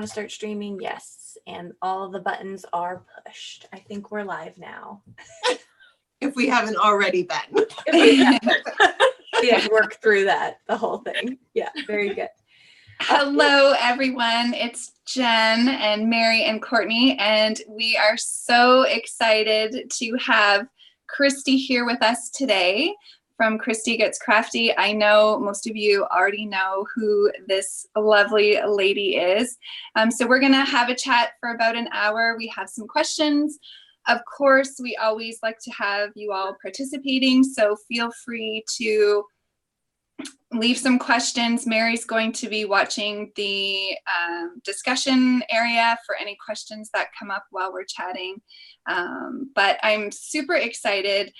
to start streaming? Yes. And all of the buttons are pushed. I think we're live now. If we haven't already been. Yeah, work through that, the whole thing. Yeah, very good. Hello, everyone. It's Jen and Mary and Courtney, and we are so excited to have Christy here with us today from Christy Gets Crafty. I know most of you already know who this lovely lady is. So we're going to have a chat for about an hour. We have some questions. Of course, we always like to have you all participating, so feel free to leave some questions. Mary's going to be watching the discussion area for any questions that come up while we're chatting. But I'm super excited.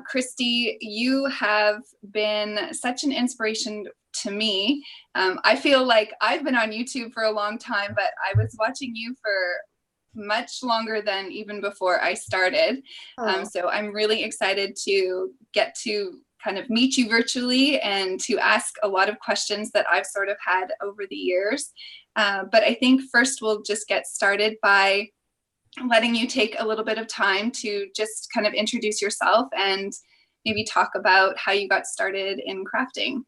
Christy, you have been such an inspiration to me. I feel like I've been on YouTube for a long time, but I was watching you for much longer than even before I started. So I'm really excited to get to kind of meet you virtually and to ask a lot of questions that I've sort of had over the years. But I think first we'll just get started by letting you take a little bit of time to just kind of introduce yourself and maybe talk about how you got started in crafting.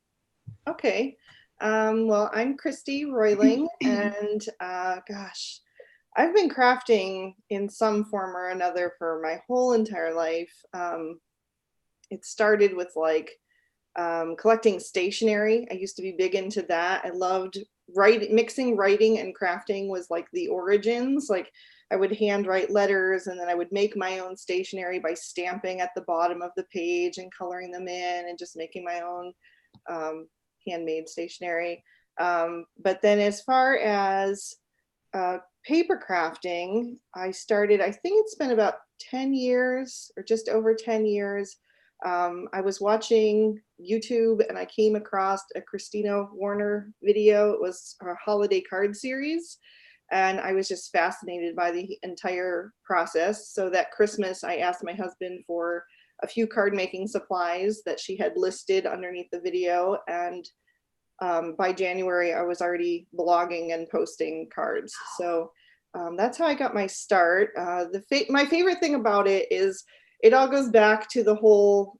Okay. Well, I'm Christy Reuling, and gosh, I've been crafting in some form or another for my whole entire life. It started with like collecting stationery. I used to be big into that. I loved mixing writing and crafting was like the origins. Like I would handwrite letters, and then I would make my own stationery by stamping at the bottom of the page and coloring them in and just making my own handmade stationery. But then as far as paper crafting, I started, I think it's been about 10 years or just over 10 years. I was watching YouTube and I came across a Christina Warner video. It was a holiday card series, and I was just fascinated by the entire process. So that Christmas, I asked my husband for a few card making supplies that she had listed underneath the video, and by January, I was already blogging and posting cards. So that's how I got my start. My favorite thing about it is it all goes back to the whole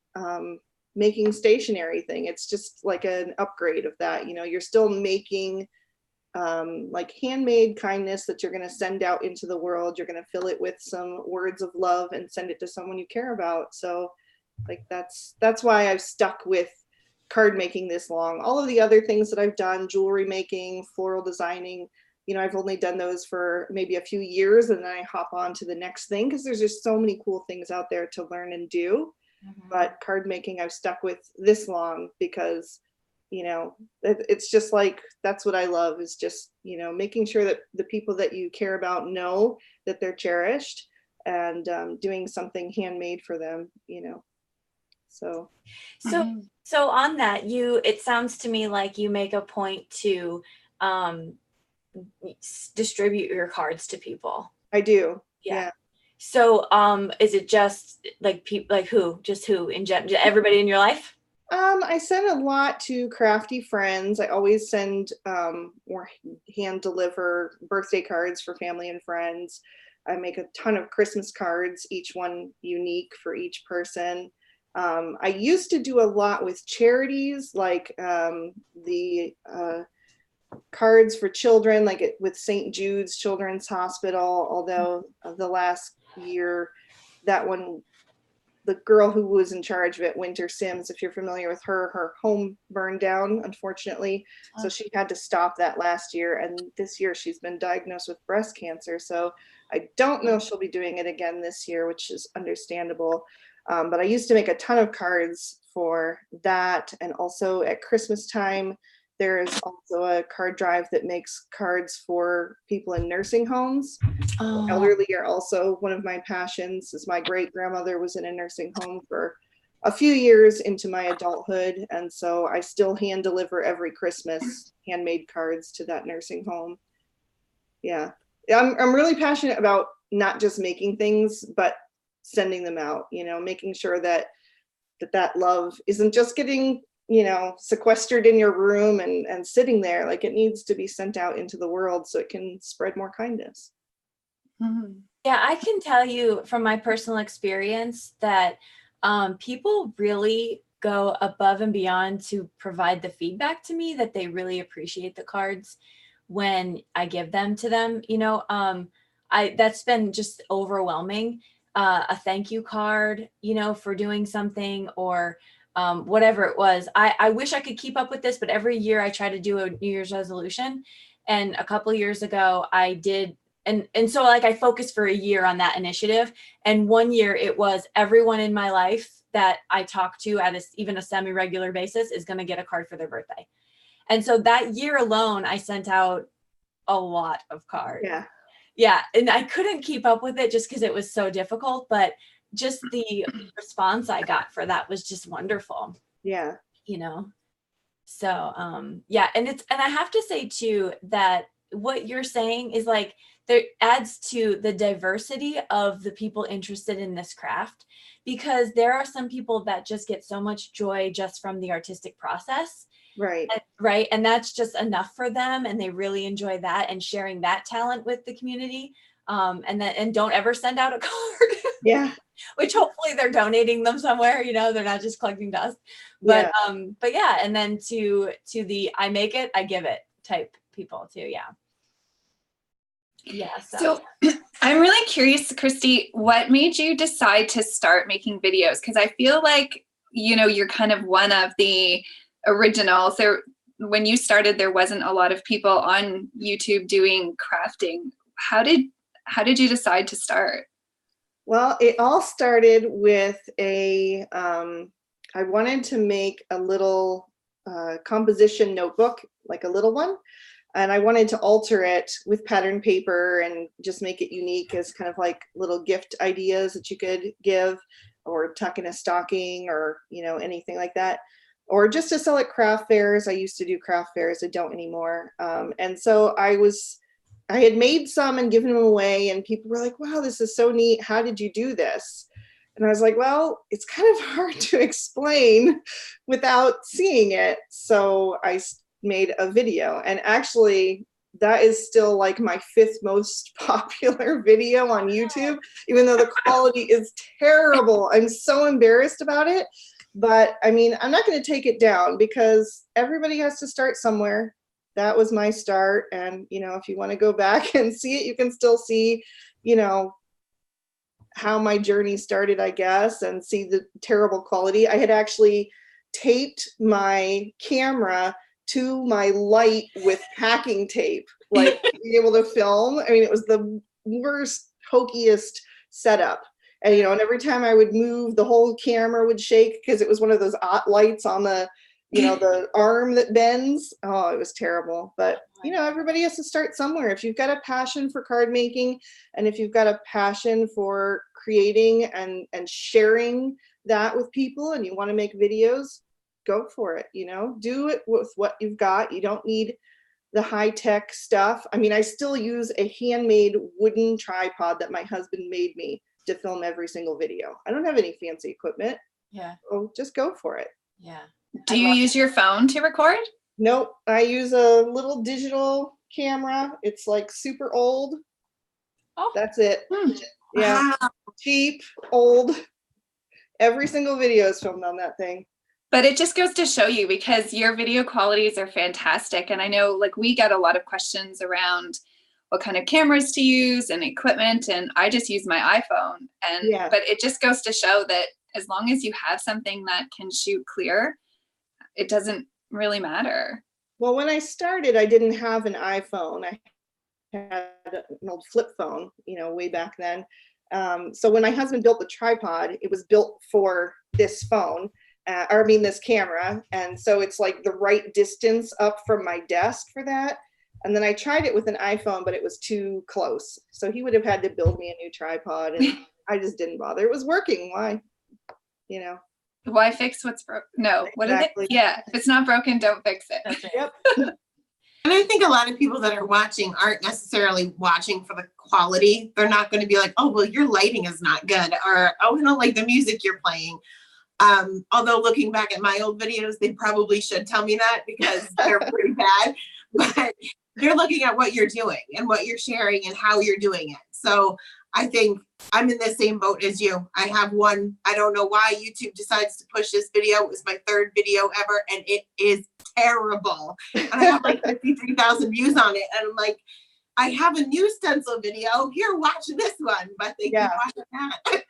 making stationery thing. It's just like an upgrade of that. You know, you're still making like handmade kindness that you're going to send out into the world. You're going to fill it with some words of love and send it to someone you care about. So like that's why I've stuck with card making this long. All of the other things that I've done, jewelry making, floral designing, you know, I've only done those for maybe a few years, and then I hop on to the next thing because there's just so many cool things out there to learn and do. But card making I've stuck with this long because, you know, it's just like, that's what I love, is just, you know, making sure that the people that you care about know that they're cherished, and doing something handmade for them, you know. So on that, it sounds to me like you make a point to distribute your cards to people. I do. Yeah. So is it just like people, like who in general, everybody in your life? I send a lot to crafty friends. I always send or hand deliver birthday cards for family and friends. I make a ton of Christmas cards, each one unique for each person. I used to do a lot with charities, like the cards for children, like with St. Jude's Children's Hospital, although the last year, that one, the girl who was in charge of it, Winter Sims, if you're familiar with her, her home burned down, unfortunately. So she had to stop that last year. And this year she's been diagnosed with breast cancer. So I don't know if she'll be doing it again this year, which is understandable. But I used to make a ton of cards for that. And also at Christmas time, there is also a card drive that makes cards for people in nursing homes. Elderly are also one of my passions, as my great grandmother was in a nursing home for a few years into my adulthood. And so I still hand deliver every Christmas handmade cards to that nursing home. Yeah. I'm really passionate about not just making things, but sending them out, you know, making sure that love isn't just getting sequestered in your room and sitting there. Like, it needs to be sent out into the world so it can spread more kindness. Mhm. Yeah, I can tell you from my personal experience that people really go above and beyond to provide the feedback to me that they really appreciate the cards when I give them to them. That's been just overwhelming. A thank you card, for doing something, or whatever it was. I wish I could keep up with this, but every year I try to do a New Year's resolution. And a couple of years ago I did. And so like I focused for a year on that initiative. And one year it was everyone in my life that I talk to at even a semi-regular basis is going to get a card for their birthday. And so that year alone, I sent out a lot of cards. Yeah. Yeah. And I couldn't keep up with it just because it was so difficult, but just the response I got for that was just wonderful. Yeah. So, yeah. And I have to say too, that what you're saying is like, there adds to the diversity of the people interested in this craft, because there are some people that just get so much joy just from the artistic process. Right. Right. And that's just enough for them. And they really enjoy that and sharing that talent with the community. And don't ever send out a card. Yeah. Which hopefully they're donating them somewhere, they're not just collecting dust. But yeah. And then to the I make it, I give it type people too. Yeah. Yeah. So I'm really curious, Christy, what made you decide to start making videos? Because I feel like, you're kind of one of the originals. When you started, there wasn't a lot of people on YouTube doing crafting. How did you decide to start? Well, it all started with I wanted to make a little composition notebook, like a little one. And I wanted to alter it with pattern paper and just make it unique as kind of like little gift ideas that you could give or tuck in a stocking or, anything like that. Or just to sell at craft fairs. I used to do craft fairs. I don't anymore. And so I had made some and given them away, and people were like, wow, this is so neat. How did you do this? And I was like, well, it's kind of hard to explain without seeing it. So I made a video, and actually that is still like my 5th most popular video on YouTube, even though the quality is terrible. I'm so embarrassed about it, but I mean, I'm not going to take it down because everybody has to start somewhere. That was my start. And, if you want to go back and see it, you can still see, how my journey started, I guess, and see the terrible quality. I had actually taped my camera to my light with packing tape, like being able to film. I mean, it was the worst, hokiest setup. And, and every time I would move, the whole camera would shake because it was one of those lights on the, the arm that bends. Oh, it was terrible. But, everybody has to start somewhere. If you've got a passion for card making, and if you've got a passion for creating and sharing that with people, and you want to make videos, go for it. Do it with what you've got. You don't need the high-tech stuff. I mean, I still use a handmade wooden tripod that my husband made me to film every single video. I don't have any fancy equipment. Yeah. So just go for it. Yeah. Do you use your phone to record? Nope. I use a little digital camera. It's like super old. Oh. That's it. Yeah. Wow. Cheap, old. Every single video is filmed on that thing. But it just goes to show you, because your video qualities are fantastic. And I know, like, we get a lot of questions around what kind of cameras to use and equipment. And I just use my iPhone. But it just goes to show that as long as you have something that can shoot clear, it doesn't really matter. Well, when I started, I didn't have an iPhone. I had an old flip phone, way back then. So when my husband built the tripod, it was built for this phone. This camera. And so it's like the right distance up from my desk for that. And then I tried it with an iPhone, but it was too close. So he would have had to build me a new tripod, and I just didn't bother. It was working. Why? Why fix what's broken? No, what Exactly. is it? Yeah. If it's not broken, don't fix it. That's right. Yep. And I think a lot of people that are watching aren't necessarily watching for the quality. They're not going to be like, oh, well, your lighting is not good, or, oh, I don't like the music you're playing. Although looking back at my old videos, they probably should tell me that because they're pretty bad, but they're looking at what you're doing and what you're sharing and how you're doing it. So I think I'm in the same boat as you. I have one, I don't know why YouTube decides to push this video. It was my 3rd video ever and it is terrible. And I have like 53,000 views on it. And I'm like, I have a new stencil video. Here, watch this one. But they keep watching that.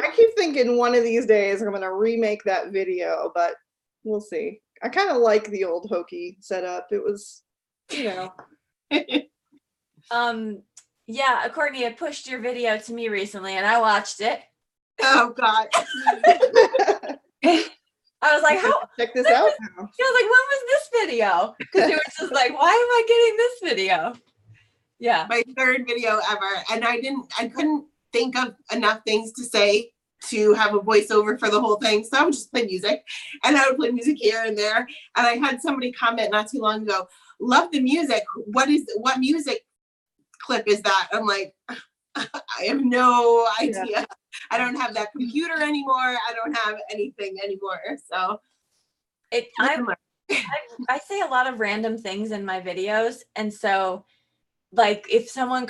I keep thinking one of these days I'm going to remake that video, but we'll see. I kind of like the old hokey setup. It was, you know. Yeah, Courtney had pushed your video to me recently and I watched it. Oh God. I was like, how? Check this out now. I was like, when was this video? Because it was just like, why am I getting this video? Yeah. My 3rd video ever. And I couldn't think of enough things to say to have a voiceover for the whole thing. So I would just play music and I would play music here and there. And I had somebody comment not too long ago, love the music. What music clip is that? I'm like, I have no idea. Yeah. I don't have that computer anymore. I don't have anything anymore. So I say a lot of random things in my videos. And so like if someone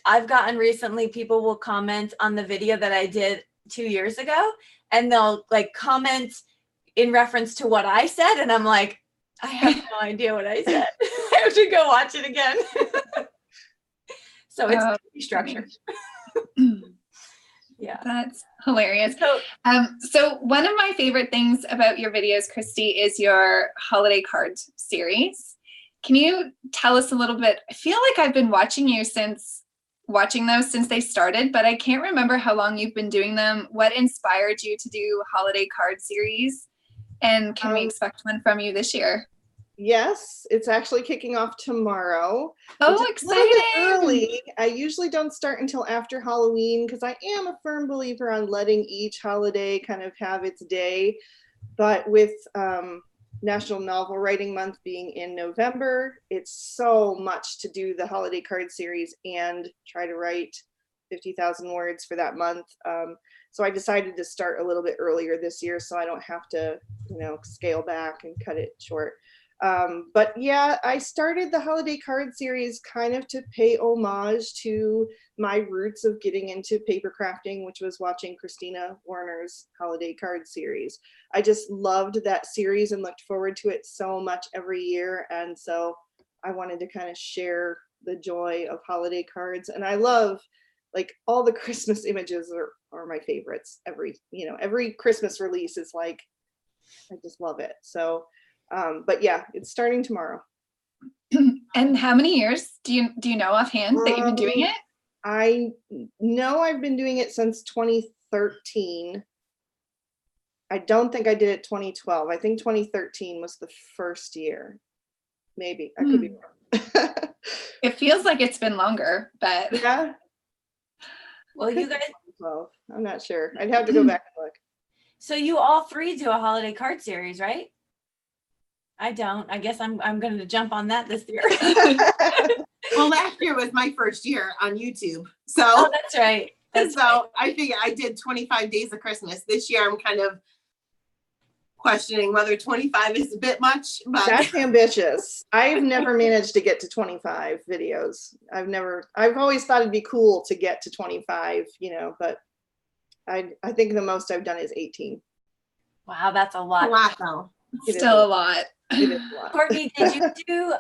I've gotten recently, people will comment on the video that I did 2 years ago and they'll like comment in reference to what I said. And I'm like, I have no idea what I said. I have to go watch it again. So it's structured. Yeah. That's hilarious. So one of my favorite things about your videos, Christy, is your holiday card series. Can you tell us a little bit? I feel like I've been watching those since they started, but I can't remember how long you've been doing them. What inspired you to do holiday card series? And can we expect one from you this year? Yes, it's actually kicking off tomorrow. Oh, exciting. Early. I usually don't start until after Halloween because I am a firm believer on letting each holiday kind of have its day. But with National Novel Writing Month being in November, it's so much to do the holiday card series and try to write 50,000 words for that month. So I decided to start a little bit earlier this year so I don't have to, scale back and cut it short. But yeah, I started the holiday card series kind of to pay homage to my roots of getting into paper crafting, which was watching Christina Warner's holiday card series. I just loved that series and looked forward to it so much every year. And so I wanted to kind of share the joy of holiday cards. And I love like all the Christmas images are my favorites. Every Christmas release is like, I just love it. So but yeah, it's starting tomorrow. And how many years do you know offhand that you've been doing it? I know I've been doing it since 2013. I don't think I did it 2012. I think 2013 was the first year. Maybe I could be wrong. It feels like it's been longer, but yeah. Well, you guys, I'm not sure. I'd have to go back and look. So you all three do a holiday card series, right? I don't. I guess I'm going to jump on that this year. Well, last year was my first year on YouTube. So that's right. I figure I did 25 days of Christmas. This year I'm kind of questioning whether 25 is a bit much. But that's ambitious. I've never managed to get to 25 videos. I've always thought it'd be cool to get to 25, but I think the most I've done is 18. Wow, that's a lot. A lot though. Still a lot. It is a lot. Courtney, did you do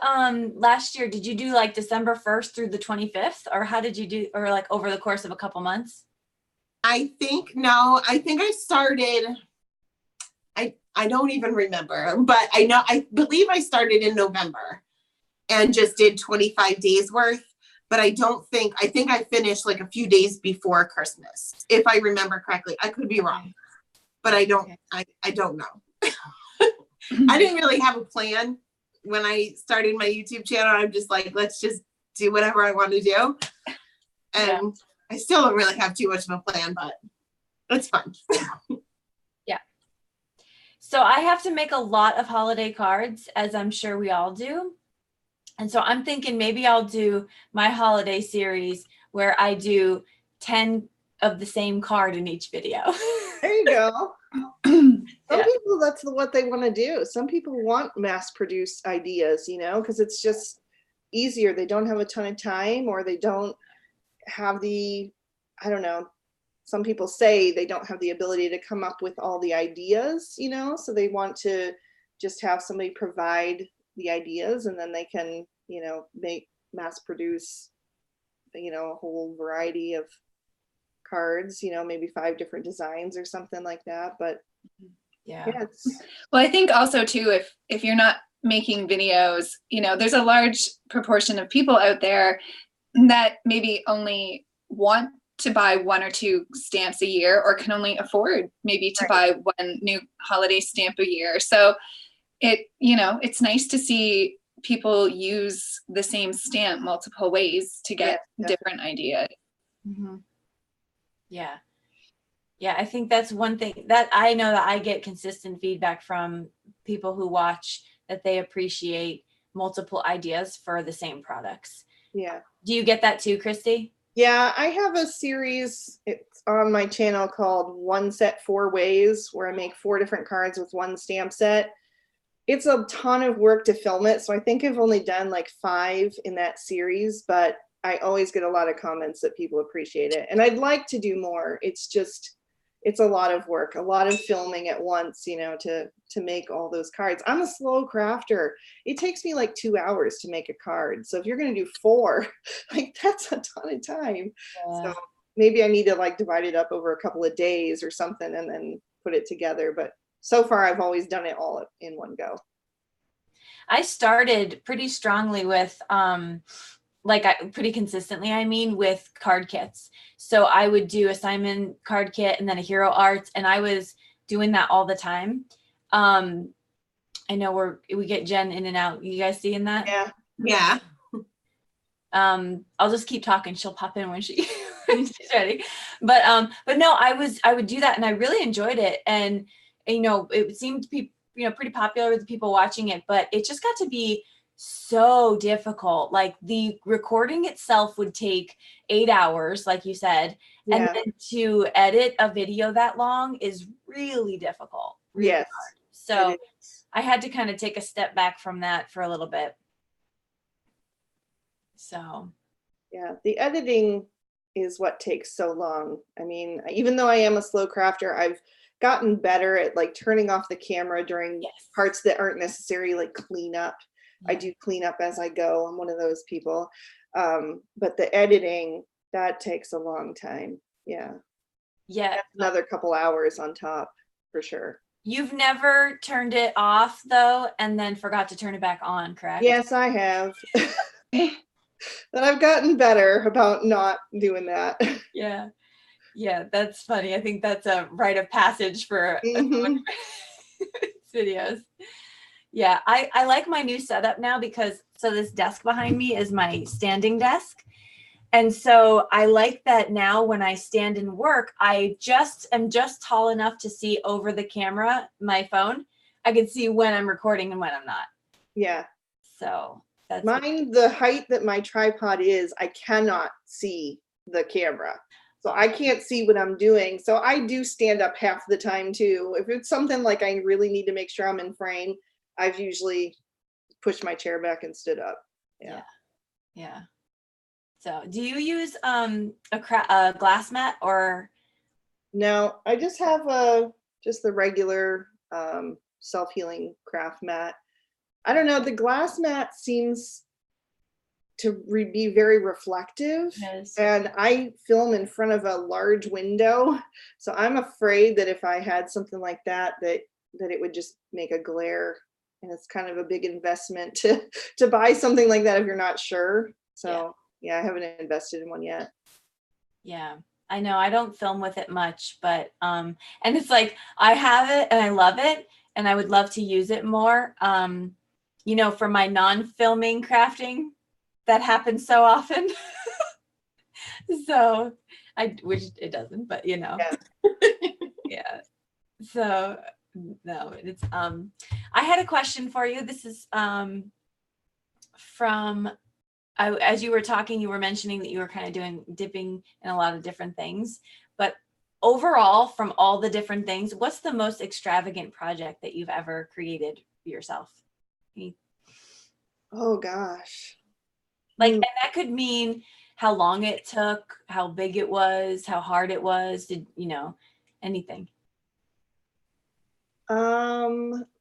last year, did you do like December 1st through the 25th, or how did you do, or like over the course of a couple months? I think I started, I don't even remember, but I believe I started in November and just did 25 days worth, but I think I finished like a few days before Christmas, if I remember correctly. I could be wrong, but I don't know. I didn't really have a plan when I started my YouTube channel. I'm just like, let's just do whatever I want to do. And I still don't really have too much of a plan, but it's fun. Yeah. So I have to make a lot of holiday cards, as I'm sure we all do. And so I'm thinking maybe I'll do my holiday series where I do 10 of the same card in each video. There you go. Some Yeah. people, that's what they want to do. Some people want mass-produced ideas, because it's just easier. They don't have a ton of time, or they don't have I don't know. Some people say they don't have the ability to come up with all the ideas, so they want to just have somebody provide the ideas, and then they can, mass produce, a whole variety of cards, maybe 5 different designs or something like that. But Yeah. Well, I think also too, if you're not making videos, there's a large proportion of people out there that maybe only want to buy 1 or 2 stamps a year, or can only afford maybe to buy 1 new holiday stamp a year. So it's nice to see people use the same stamp multiple ways to get different ideas. Mm-hmm. Yeah. Yeah, I think that's one thing that I know that I get consistent feedback from people who watch, that they appreciate multiple ideas for the same products. Yeah. Do you get that too, Christy? Yeah, I have a series, it's on my channel, called One Set 4 Ways, where I make 4 different cards with 1 stamp set. It's a ton of work to film it, so I think I've only done like 5 in that series, but I always get a lot of comments that people appreciate it. And I'd like to do more. It's a lot of work, a lot of filming at once, to make all those cards. I'm a slow crafter. It takes me like 2 hours to make a card. So if you're going to do 4, like, that's a ton of time. Yeah. So maybe I need to like divide it up over a couple of days or something, and then put it together. But so far, I've always done it all in one go. I started pretty strongly with, pretty consistently, with card kits. So I would do a Simon card kit and then a Hero Arts, and I was doing that all the time. I know we get Jen in and out. You guys seeing that? Yeah. Yeah. I'll just keep talking. She'll pop in when she's ready. But no, I would do that, and I really enjoyed it. And it seemed to be pretty popular with the people watching it, but it just got to be so difficult. Like, the recording itself would take 8 hours, like you said, and then to edit a video that long is really difficult. Really hard. So I had to kind of take a step back from that for a little bit. So yeah, the editing is what takes so long. I mean, even though I am a slow crafter, I've gotten better at like turning off the camera during parts that aren't necessary, like cleanup. I do clean up as I go. I'm one of those people. But the editing, that takes a long time. Yeah. Yeah. That's another couple hours on top, for sure. You've never turned it off though, and then forgot to turn it back on, correct? Yes, I have. But I've gotten better about not doing that. Yeah. Yeah, that's funny. I think that's a rite of passage for videos. Yeah, I like my new setup now, because this desk behind me is my standing desk. And so I like that now when I stand and work, I am just tall enough to see over the camera, my phone. I can see when I'm recording and when I'm not. Yeah. So that's mine, the height that my tripod is, I cannot see the camera. So I can't see what I'm doing. So I do stand up half the time too. If it's something like I really need to make sure I'm in frame, I've usually pushed my chair back and stood up. Yeah. So do you use a glass mat, or? No, I just have just the regular self-healing craft mat. I don't know, the glass mat seems to be very reflective. Yes. And I film in front of a large window, so I'm afraid that if I had something like that it would just make a glare, and it's kind of a big investment to buy something like that if you're not sure. So yeah, I haven't invested in one yet. Yeah, I know I don't film with it much, but and it's like I have it and I love it and I would love to use it more. For my non-filming crafting, that happens so often. So I wish it doesn't, but Yeah. So no, it's I had a question for you. This is from as you were talking, you were mentioning that you were kind of dipping in a lot of different things, but overall, from all the different things, what's the most extravagant project that you've ever created yourself? Oh gosh. Like, and that could mean how long it took, how big it was, how hard it was, anything.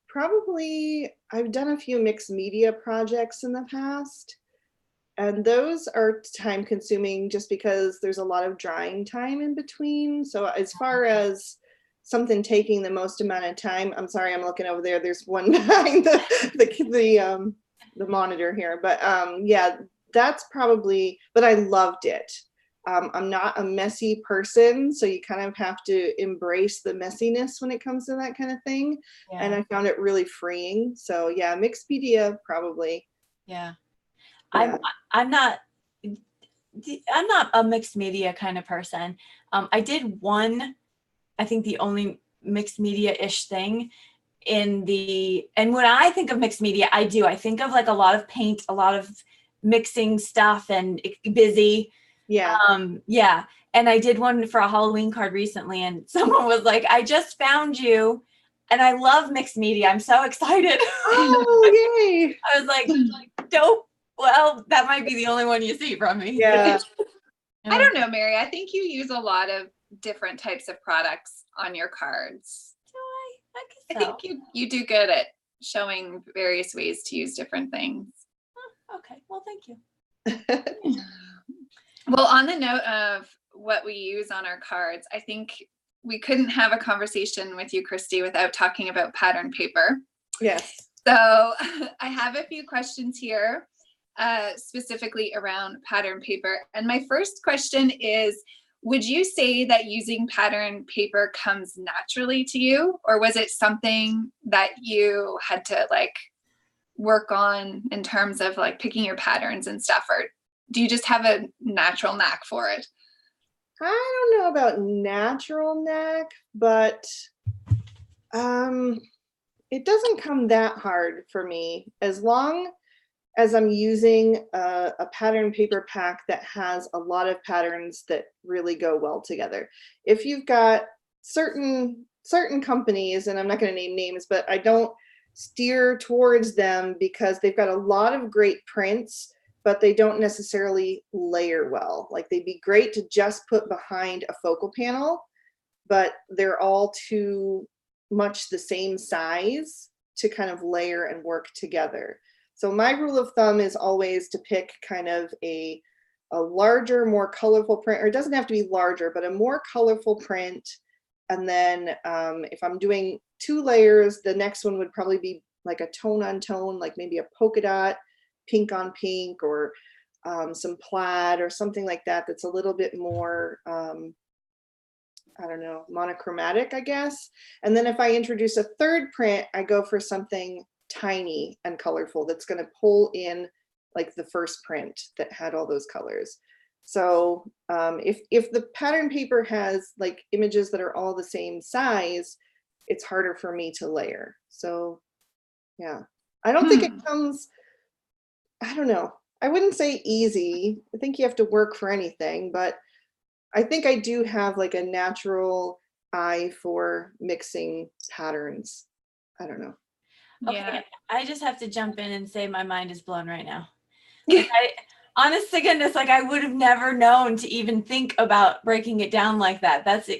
Probably I've done a few mixed media projects in the past, and those are time consuming just because there's a lot of drying time in between. So as far as something taking the most amount of time, I'm sorry, I'm looking over there. There's one behind the monitor here, but yeah, that's probably, but I loved it. I'm not a messy person, so you kind of have to embrace the messiness when it comes to that kind of thing. Yeah. And I found it really freeing. So yeah, mixed media probably. Yeah. I'm not a mixed media kind of person. I did one, I think the only mixed media-ish thing and when I think of mixed media, I think of like a lot of paint, a lot of mixing stuff and busy. Yeah. Yeah. And I did one for a Halloween card recently, and someone was like, I just found you and I love mixed media. I'm so excited. Oh, yay. I was like, dope. Well, that might be the only one you see from me. Yeah. I don't know, Mary. I think you use a lot of different types of products on your cards. Do I guess so. I think you do good at showing various ways to use different things. Oh, okay. Well, thank you. Well, on the note of what we use on our cards, I think we couldn't have a conversation with you, Christy, without talking about pattern paper. Yes. So I have a few questions here, specifically around pattern paper. And my first question is, would you say that using pattern paper comes naturally to you, or was it something that you had to like work on in terms of like picking your patterns and stuff, or do you just have a natural knack for it? I don't know about natural knack, but it doesn't come that hard for me as long as I'm using a pattern paper pack that has a lot of patterns that really go well together. If you've got certain companies, and I'm not going to name names, but I don't steer towards them because they've got a lot of great prints, but they don't necessarily layer well. Like they'd be great to just put behind a focal panel, but they're all too much the same size to kind of layer and work together. So my rule of thumb is always to pick kind of a larger, more colorful print, or it doesn't have to be larger, but a more colorful print. And then if I'm doing 2 layers, the next one would probably be like a tone on tone, like maybe a polka dot, pink on pink, or some plaid or something like that. That's a little bit more, I don't know, monochromatic, I guess. And then if I introduce a 3rd print, I go for something tiny and colorful that's going to pull in like the first print that had all those colors. So if the pattern paper has like images that are all the same size, it's harder for me to layer. So yeah, I don't think it comes, I don't know, I wouldn't say easy. I think you have to work for anything, but I think I do have like a natural eye for mixing patterns. I don't know. Okay, Yeah. I just have to jump in and say my mind is blown right now. Like honest to goodness, like I would have never known to even think about breaking it down like that. That's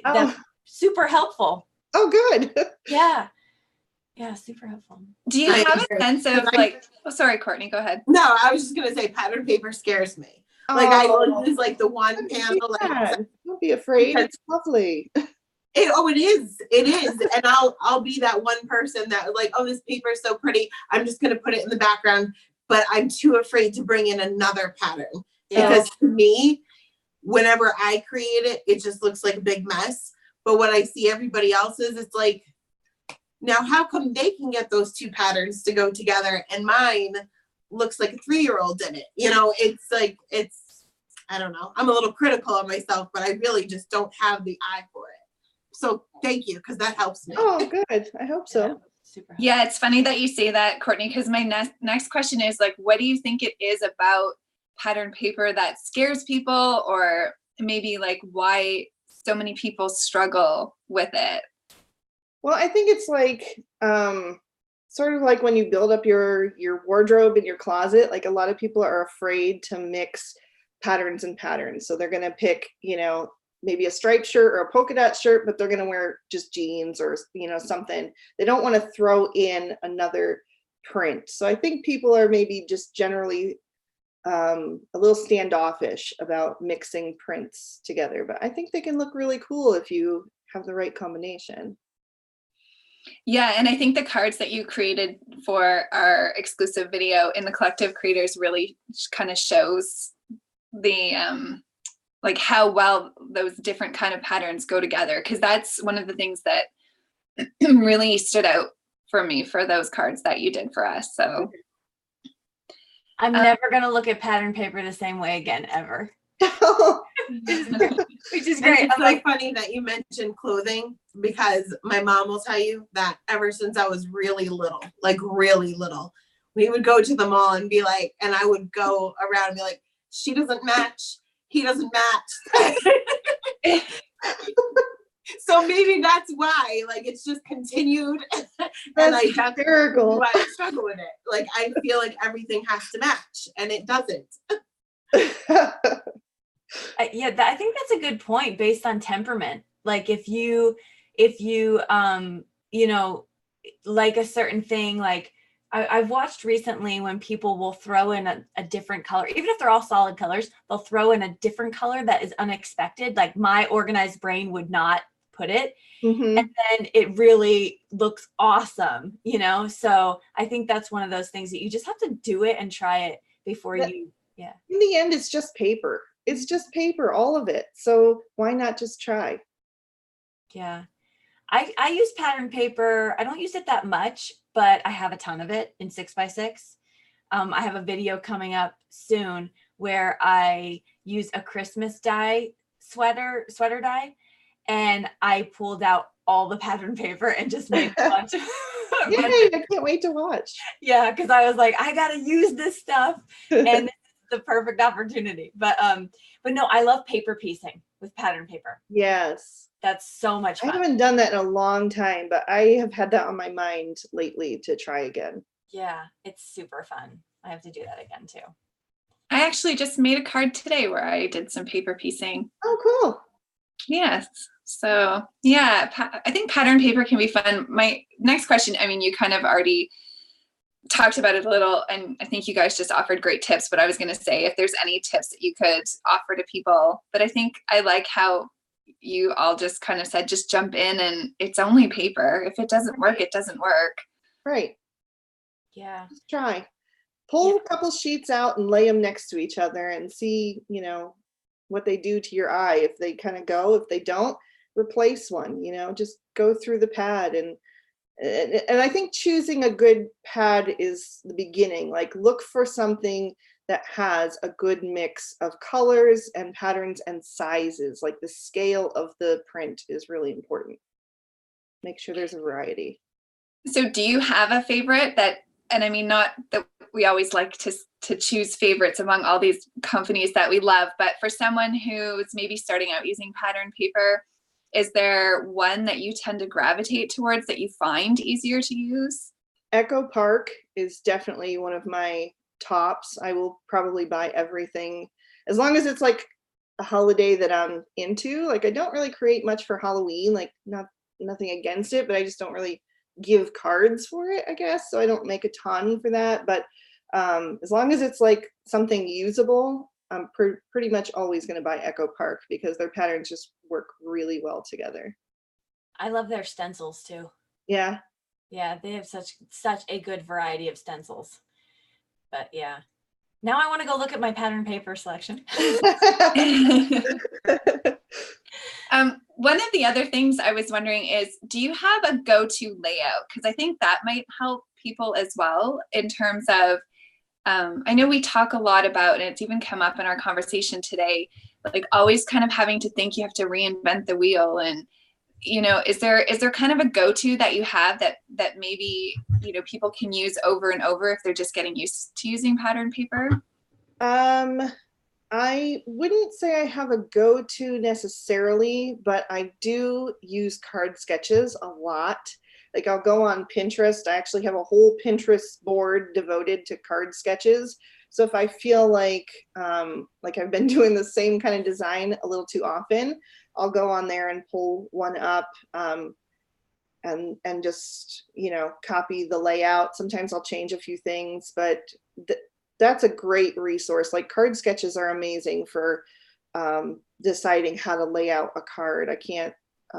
super helpful. Oh, good. Yeah. Yeah, super helpful. Do you have a sense of like, oh, sorry, Courtney, go ahead. No, I was just going to say pattern paper scares me. Like I will use like the one panel. Like, don't be afraid. It's lovely. It is. And I'll be that one person that like, oh, this paper is so pretty. I'm just going to put it in the background, but I'm too afraid to bring in another pattern because to me, whenever I create it, it just looks like a big mess. But when I see everybody else's, it's like, now how come they can get those 2 patterns to go together and mine looks like a 3-year-old did it? You know, it's like, I don't know. I'm a little critical of myself, but I really just don't have the eye for it. So thank you, because that helps me. Oh, good. I hope so. Yeah, super. Yeah, it's funny that you say that, Courtney, because my next question is like, what do you think it is about pattern paper that scares people, or maybe like why so many people struggle with it? Well, I think it's like sort of like when you build up your wardrobe in your closet, like a lot of people are afraid to mix patterns and patterns. So they're going to pick, maybe a striped shirt or a polka dot shirt, but they're going to wear just jeans or, something. They don't want to throw in another print. So I think people are maybe just generally a little standoffish about mixing prints together, but I think they can look really cool if you have the right combination. Yeah, and I think the cards that you created for our exclusive video in the Collective Creators really kind of shows the like how well those different kind of patterns go together, because that's one of the things that really stood out for me for those cards that you did for us. So I'm never gonna look at pattern paper the same way again, ever. Which is great. It's so funny that you mentioned clothing, because my mom will tell you that ever since I was really little, like really little, we would go to the mall and be like, and I would go around and be like, she doesn't match, he doesn't match. So maybe that's why, like, it's just continued. And I hysterical. Why I struggle with it. Like, I feel like everything has to match, and it doesn't. Yeah, I think that's a good point based on temperament. Like if you like a certain thing, like I've watched recently when people will throw in a different color, even if they're all solid colors, they'll throw in a different color that is unexpected. Like my organized brain would not put it. Mm-hmm. And then it really looks awesome, So I think that's one of those things that you just have to do it and try it before you. In the end, it's just paper. It's just paper, all of it. So why not just try? Yeah. I use pattern paper. I don't use it that much, but I have a ton of it in 6x6. I have a video coming up soon where I use a Christmas dye sweater dye, and I pulled out all the pattern paper and just made a bunch of Yay, I can't wait to watch. Yeah, because I was like, I gotta use this stuff, and this is the perfect opportunity. But no, I love paper piecing with pattern paper. Yes. That's so much fun. I haven't done that in a long time, but I have had that on my mind lately to try again. Yeah, it's super fun. I have to do that again too. I actually just made a card today where I did some paper piecing. Oh, cool. Yes. So yeah, I think pattern paper can be fun. My next question, I mean, you kind of already talked about it a little, and I think you guys just offered great tips, but I was going to say if there's any tips that you could offer to people. But I think I like how you all just kind of said, just jump in, and it's only paper. If it doesn't work, it doesn't work. Right. Yeah. Just try. Pull a couple sheets out and lay them next to each other and see, what they do to your eye. If they kind of go, if they don't, replace one, just go through the pad. And I think choosing a good pad is the beginning. Like, look for something that has a good mix of colors and patterns and sizes. Like, the scale of the print is really important. Make sure there's a variety. So do you have a favorite that, and I mean, not that we always like to choose favorites among all these companies that we love, but for someone who's maybe starting out using pattern paper, is there one that you tend to gravitate towards that you find easier to use? Echo Park is definitely one of my tops. I will probably buy everything as long as it's like a holiday that I'm into. Like, I don't really create much for Halloween, like nothing against it, but I just don't really give cards for it, I guess. So I don't make a ton for that. But as long as it's like something usable, I'm pretty much always going to buy Echo Park because their patterns just work really well together. I love their stencils too. Yeah. Yeah, they have such a good variety of stencils. But yeah, now I want to go look at my pattern paper selection. One of the other things I was wondering is, do you have a go-to layout? Because I think that might help people as well in terms of, I know we talk a lot about, and it's even come up in our conversation today, like always kind of having to think you have to reinvent the wheel. And, is there kind of a go-to that you have that maybe, people can use over and over if they're just getting used to using pattern paper? I wouldn't say I have a go-to necessarily, but I do use card sketches a lot. Like I'll go on Pinterest. I actually have a whole Pinterest board devoted to card sketches. So if I feel like I've been doing the same kind of design a little too often, I'll go on there and pull one up and just, you know, copy the layout. Sometimes I'll change a few things, but that's a great resource. Like card sketches are amazing for deciding how to lay out a card. I can't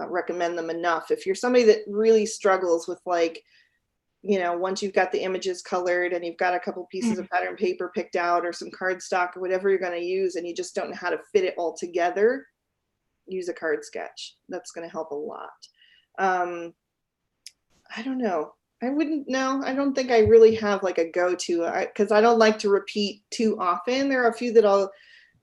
recommend them enough. If you're somebody that really struggles with, like, you know, once you've got the images colored and you've got a couple pieces of pattern paper picked out or some cardstock or whatever you're going to use, and you just don't know how to fit it all together, use a card sketch. That's going to help a lot. I don't know. I wouldn't know. I don't think I really have like a go-to because I don't like to repeat too often. There are a few that I'll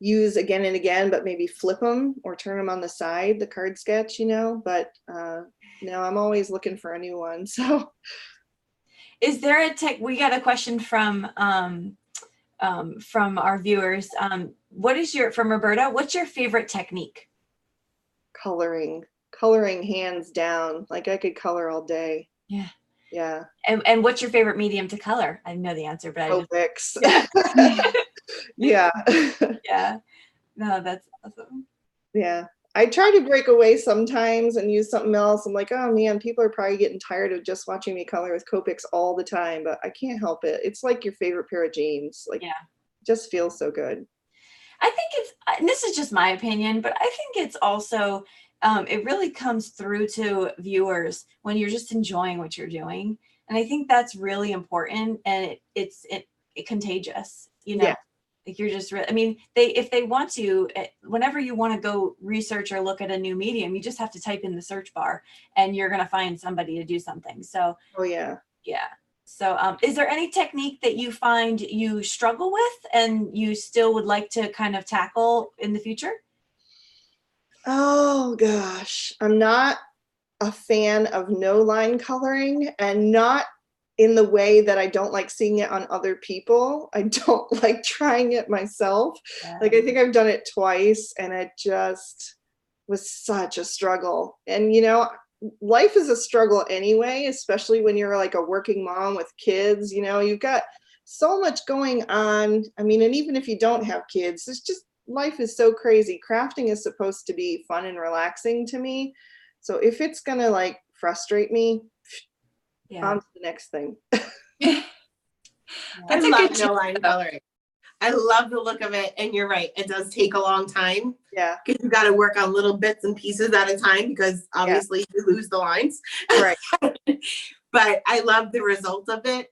use again and again, but maybe flip them or turn them on the side, the card sketch, you know, but no, I'm always looking for a new one. So is there a we got a question from our viewers. What is from Roberta, what's your favorite technique? Coloring hands down. Like I could color all day. Yeah. Yeah. And what's your favorite medium to color? I know the answer, but Copics. Yeah. Yeah. Yeah. No, that's awesome. Yeah. I try to break away sometimes and use something else. I'm like, oh man, people are probably getting tired of just watching me color with Copics all the time, but I can't help it. It's like your favorite pair of jeans. Like, yeah, it just feels so good. I think and this is just my opinion, but I think it's also, it really comes through to viewers when you're just enjoying what you're doing. And I think that's really important, and it's contagious, you know. Yeah. Like you're just really, I mean, if they want to, whenever you want to go research or look at a new medium, you just have to type in the search bar and you're going to find somebody to do something. So, oh yeah. Yeah. So is there any technique that you find you struggle with and you still would like to kind of tackle in the future? Oh gosh, I'm not a fan of no line coloring, and not in the way that I don't like seeing it on other people. I don't like trying it myself. Yeah. Like I think I've done it twice and it just was such a struggle. And you know, life is a struggle anyway, especially when you're like a working mom with kids. You know, you've got so much going on. I mean, and even if you don't have kids, it's just, life is so crazy. Crafting is supposed to be fun and relaxing to me. So if it's gonna like frustrate me, yeah, on to the next thing. I love no line coloring. I love the look of it, and you're right, it does take a long time. Yeah, because you got to work on little bits and pieces at a time, because obviously you lose the lines. Right. But I love the result of it.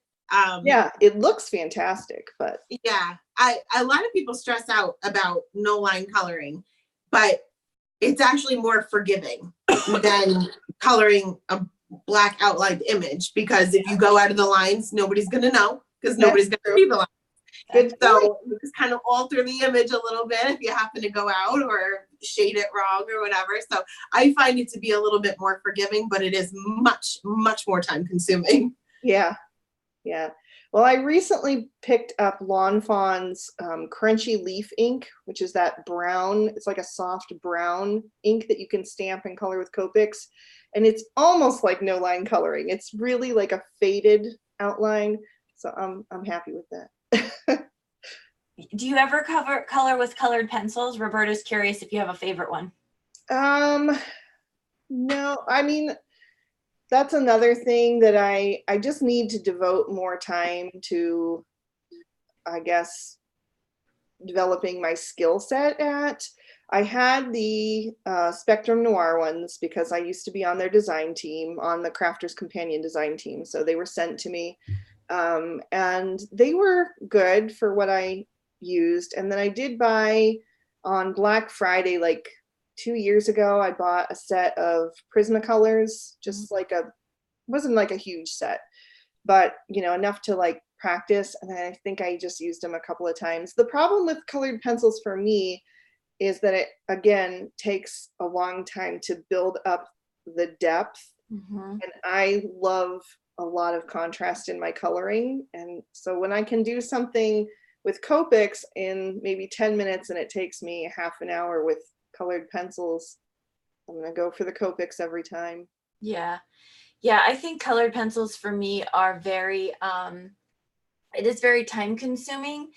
Yeah, it looks fantastic, but yeah, a lot of people stress out about no line coloring, but it's actually more forgiving than coloring a black outlined image, because if you go out of the lines, nobody's going to know, because nobody's going to see the lines. Good. So you just kind of alter the image a little bit if you happen to go out or shade it wrong or whatever. So I find it to be a little bit more forgiving, but it is much, much more time consuming. Yeah. Yeah. Well, I recently picked up Lawn Fawn's Crunchy Leaf ink, which is that brown, it's like a soft brown ink that you can stamp and color with Copics. And it's almost like no line coloring. It's really like a faded outline. So I'm happy with that. Do you ever color with colored pencils? Roberta's curious if you have a favorite one. No, I mean, that's another thing that I just need to devote more time to, I guess, developing my skill set at. I had the Spectrum Noir ones because I used to be on their design team, on the Crafters Companion design team. So they were sent to me, and they were good for what I used. And then I did buy on Black Friday, like 2 years ago, I bought a set of Prismacolors, just like wasn't like a huge set, but you know, enough to like practice. And I think I just used them a couple of times. The problem with colored pencils for me is that it, again, takes a long time to build up the depth. Mm-hmm. And I love a lot of contrast in my coloring. And so when I can do something with Copics in maybe 10 minutes, and it takes me a half an hour with colored pencils. I'm going to go for the Copics every time. Yeah. Yeah, I think colored pencils for me are very, it is very time consuming.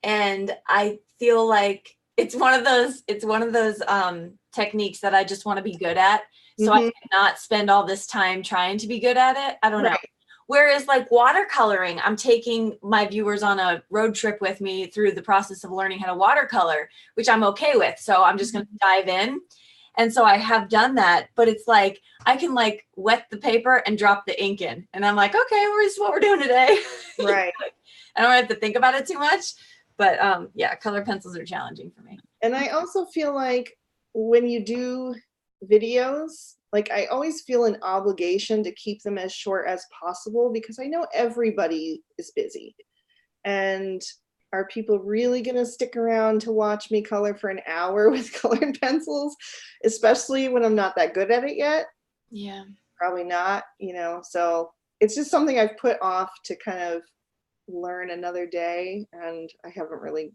And I feel like it's one of those techniques that I just want to be good at. So I cannot spend all this time trying to be good at it. I don't know. Whereas like watercoloring, I'm taking my viewers on a road trip with me through the process of learning how to watercolor, which I'm okay with. So I'm just going to dive in. And so I have done that, but it's like, I can like wet the paper and drop the ink in. And I'm like, okay, this is what we're doing today. Right. I don't have to think about it too much, but yeah, color pencils are challenging for me. And I also feel like when you do videos, like I always feel an obligation to keep them as short as possible, because I know everybody is busy. And are people really going to stick around to watch me color for an hour with colored pencils, especially when I'm not that good at it yet? Yeah. Probably not, so it's just something I've put off to kind of learn another day. And I haven't really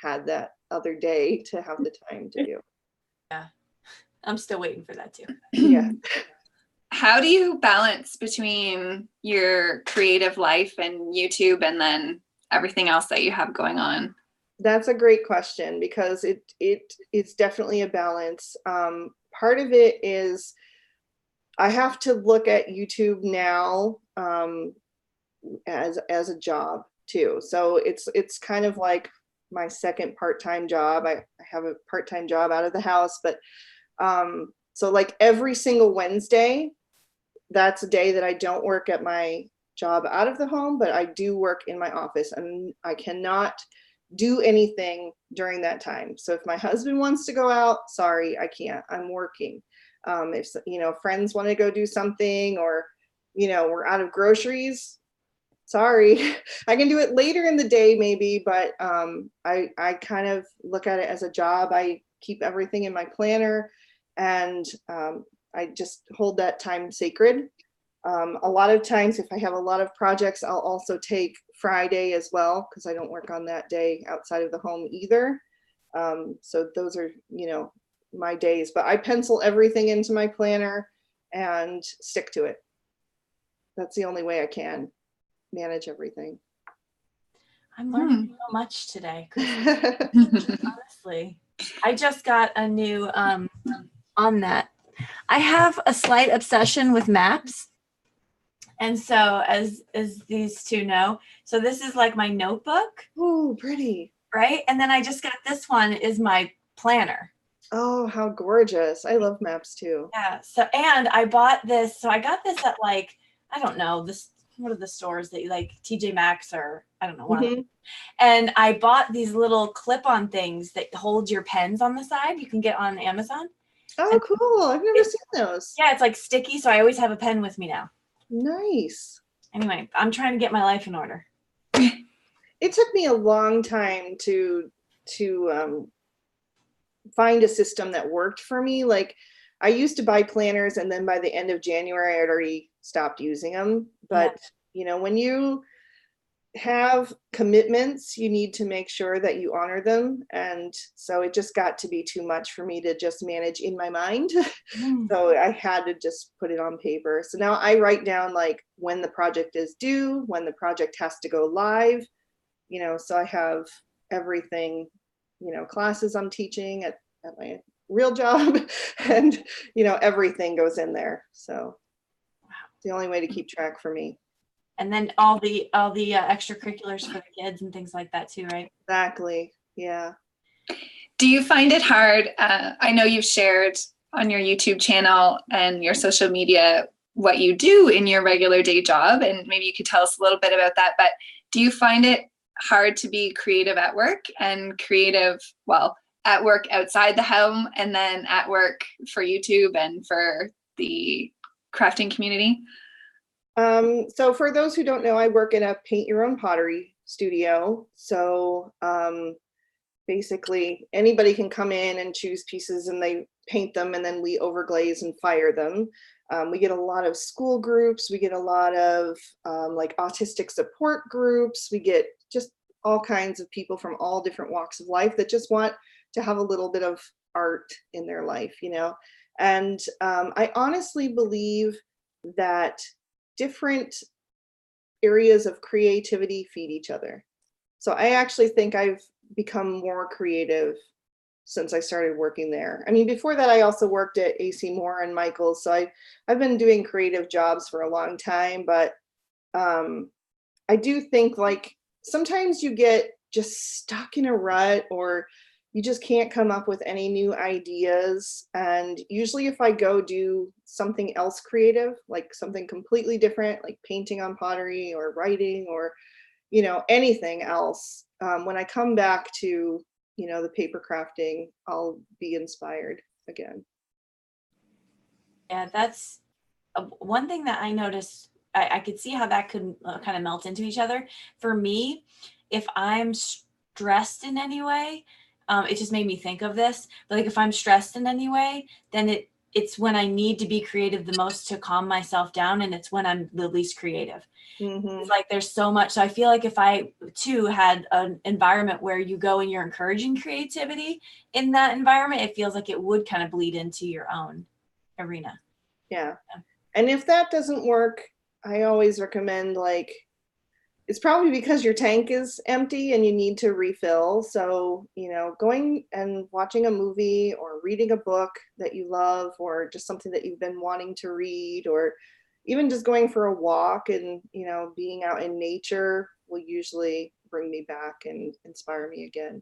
had that other day to have the time to do. Yeah. I'm still waiting for that too. Yeah. How do you balance between your creative life and YouTube and then everything else that you have going on? That's a great question, because it's definitely a balance. Part of it is I have to look at YouTube now as a job too. So it's kind of like my second part-time job. I have a part-time job out of the house, but so like every single Wednesday, that's a day that I don't work at my job out of the home, but I do work in my office, and I cannot do anything during that time. So if my husband wants to go out, sorry, I can't. I'm working. If friends want to go do something, or we're out of groceries, sorry, I can do it later in the day maybe, but I kind of look at it as a job. I keep everything in my planner, and I just hold that time sacred. A lot of times, if I have a lot of projects, I'll also take Friday as well, because I don't work on that day outside of the home either. So those are, my days, but I pencil everything into my planner and stick to it. That's the only way I can manage everything. I'm learning so much today, honestly. I just got a new, on that. I have a slight obsession with maps. And so as these two know, so this is like my notebook. Oh, pretty. Right. And then I just got this one is my planner. Oh, how gorgeous. I love maps too. Yeah. So, and I bought this. So I got this at like, I don't know, what are the stores that you like, TJ Maxx, or I don't know, one of them. And I bought these little clip-on things that hold your pens on the side. You can get on Amazon. Oh, cool. I've never seen those. Yeah, it's like sticky. So I always have a pen with me now. Nice. Anyway, I'm trying to get my life in order. It took me a long time to find a system that worked for me. Like I used to buy planners, and then by the end of January, I'd already stopped using them. But when you have commitments, you need to make sure that you honor them. And so it just got to be too much for me to just manage in my mind. So I had to just put it on paper. So now I write down like when the project is due, when the project has to go live, so I have everything, classes I'm teaching at my real job, and, everything goes in there. So it's the only way to keep track for me. And then all the extracurriculars for the kids and things like that too, right? Exactly. Yeah. Do you find it hard? I know you've shared on your YouTube channel and your social media what you do in your regular day job, and maybe you could tell us a little bit about that. But do you find it hard to be creative at work and creative, at work outside the home, and then at work for YouTube and for the crafting community? So for those who don't know, I work in a paint your own pottery studio. So basically anybody can come in and choose pieces, and they paint them, and then we overglaze and fire them. We get a lot of school groups. We get a lot of like autistic support groups. We get just all kinds of people from all different walks of life that just want to have a little bit of art in their life, you know. And I honestly believe that different areas of creativity feed each other. So I actually think I've become more creative since I started working there. I mean, before that, I also worked at AC Moore and Michaels. So I've been doing creative jobs for a long time, but I do think like sometimes you get just stuck in a rut, or you just can't come up with any new ideas. And usually if I go do something else creative, like something completely different, like painting on pottery or writing or, you know, anything else, when I come back to, you know, the paper crafting, I'll be inspired again. Yeah, that's one thing that I noticed. I could see how that could kind of melt into each other. For me, if I'm stressed in any way, it just made me think of this. But like if I'm stressed in any way, then it's when I need to be creative the most to calm myself down, and it's when I'm the least creative. It's like there's so much. So I feel like if I too had an environment where you go and you're encouraging creativity in that environment, it feels like it would kind of bleed into your own arena. Yeah. And if that doesn't work, I always recommend, like, it's probably because your tank is empty and you need to refill. So, you know, going and watching a movie or reading a book that you love, or just something that you've been wanting to read, or even just going for a walk and, you know, being out in nature will usually bring me back and inspire me again.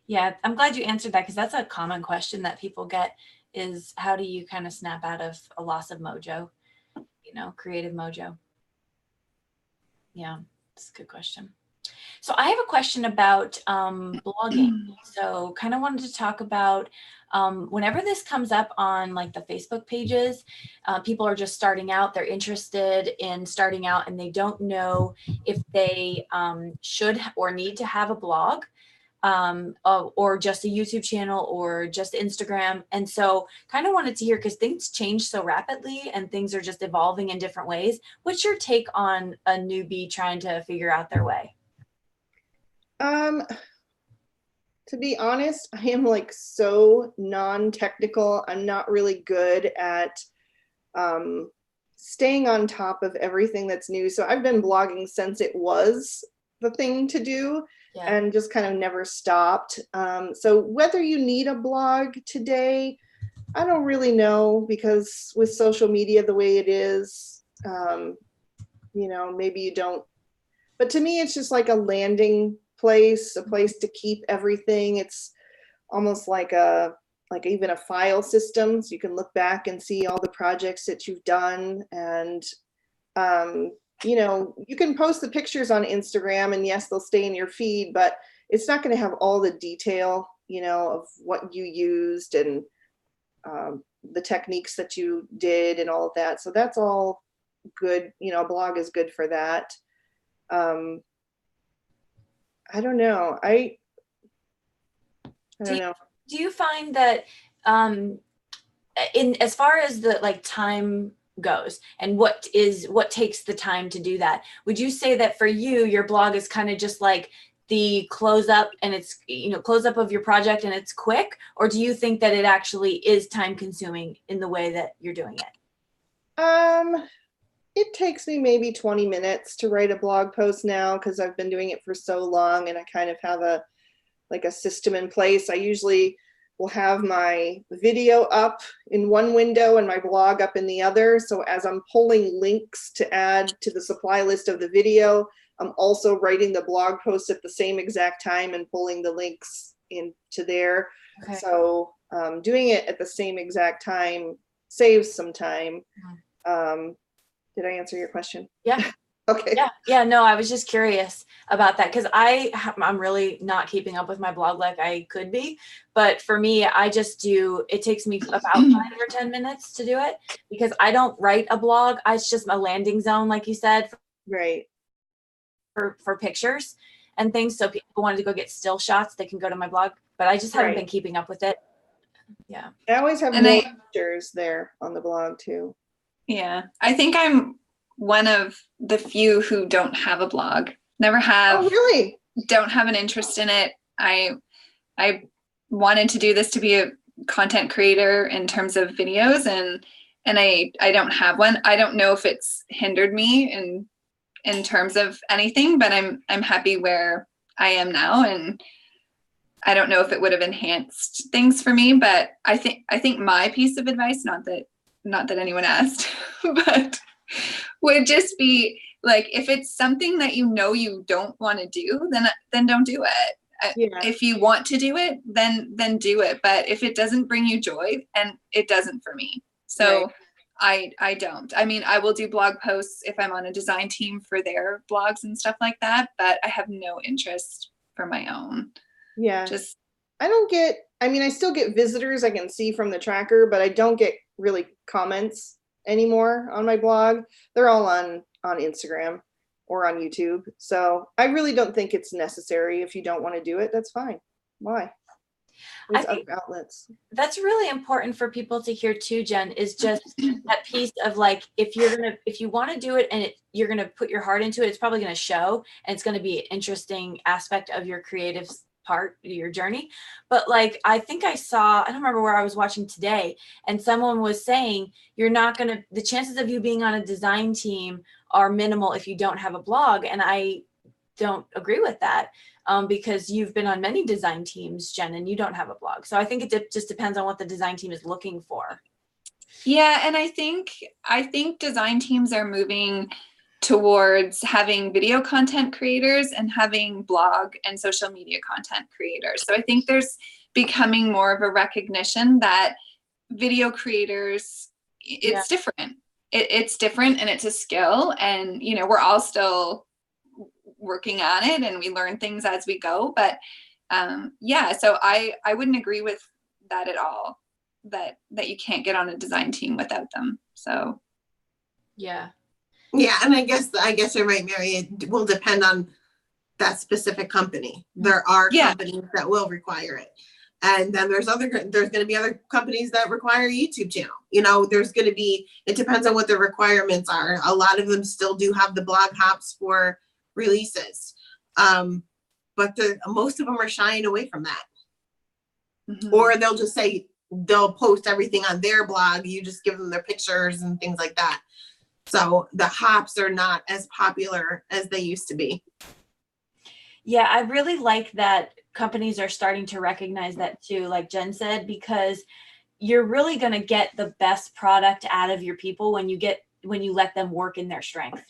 Yeah, I'm glad you answered that, because that's a common question that people get is how do you kind of snap out of a loss of mojo, you know, creative mojo. Yeah, it's a good question. So I have a question about blogging. So kind of wanted to talk about whenever this comes up on like the Facebook pages, people are just starting out, they're interested in starting out, and they don't know if they should or need to have a blog, or just a YouTube channel or just Instagram. And so kind of wanted to hear, because things change so rapidly and things are just evolving in different ways. What's your take on a newbie trying to figure out their way? To be honest, I am like so non-technical. I'm not really good at staying on top of everything that's new. So I've been blogging since it was the thing to do, and just kind of never stopped. So whether you need a blog today, I don't really know, because with social media the way it is, you know, maybe you don't. But to me, it's just like a landing place, a place to keep everything. It's almost like even a file system, so you can look back and see all the projects that you've done. And you know, you can post the pictures on Instagram, and yes, they'll stay in your feed, but it's not going to have all the detail, you know, of what you used and the techniques that you did and all of that. So that's all good. You know, a blog is good for that. I don't know. I don't know. Do you find that in as far as the like time goes and what takes the time to do that, would you say that for you, your blog is kind of just like the close up, and it's, you know, close up of your project and it's quick? Or do you think that it actually is time consuming in the way that you're doing it? It takes me maybe 20 minutes to write a blog post now, because I've been doing it for so long and I kind of have a system in place. I usually will have my video up in one window and my blog up in the other. So as I'm pulling links to add to the supply list of the video, I'm also writing the blog post at the same exact time and pulling the links into there. Okay. So doing it at the same exact time saves some time. Did I answer your question? Yeah. Okay. Yeah. No, I was just curious about that, because I'm really not keeping up with my blog like I could be. But for me, it takes me about 5 or 10 minutes to do it, because I don't write a blog. It's just a landing zone, like you said, right, for pictures and things. So people wanted to go get still shots, they can go to my blog, but I just haven't been keeping up with it. Yeah. I always have more pictures there on the blog too. Yeah. I think I'm one of the few who don't have a blog. Never have. Oh, really? Don't have an interest in it. I wanted to do this to be a content creator in terms of videos, and I don't have one. I don't know if it's hindered me in terms of anything, but I'm happy where I am now, and I don't know if it would have enhanced things for me, but I think my piece of advice, not that anyone asked, but would just be like, if it's something that you know you don't want to do, then don't do it. Yeah. If you want to do it, then do it. But if it doesn't bring you joy, and it doesn't for me. So right. I don't. I mean, I will do blog posts if I'm on a design team for their blogs and stuff like that, but I have no interest for my own. Yeah. Just I still get visitors I can see from the tracker, but I don't get really comments anymore on my blog. They're all on Instagram or on YouTube. So I really don't think it's necessary. If you don't want to do it, that's fine. Why? There's other outlets. That's really important for people to hear too, Jen, is just that piece of like, if you want to do it and you're going to put your heart into it, it's probably going to show, and it's going to be an interesting aspect of your creative part of your journey. But like, I think I don't remember where I was watching today, and someone was saying the chances of you being on a design team are minimal if you don't have a blog. And I don't agree with that, because you've been on many design teams, Jen, and you don't have a blog. So I think it just depends on what the design team is looking for. Yeah, and I think design teams are moving towards having video content creators and having blog and social media content creators. So I think there's becoming more of a recognition that video creators, it's different. It's different, and it's a skill, and we're all still working on it, and we learn things as we go. But so I wouldn't agree with that at all, that you can't get on a design team without them. So yeah, and I guess you're right, Mary. It will depend on that specific company. There are companies that will require it, and then there's going to be other companies that require a YouTube channel. It depends on what the requirements are. A lot of them still do have the blog hops for releases, but most of them are shying away from that. Mm-hmm. Or they'll just say they'll post everything on their blog. You just give them their pictures and things like that. So the hops are not as popular as they used to be. Yeah, I really like that companies are starting to recognize that too, like Jen said, because you're really going to get the best product out of your people when you let them work in their strength.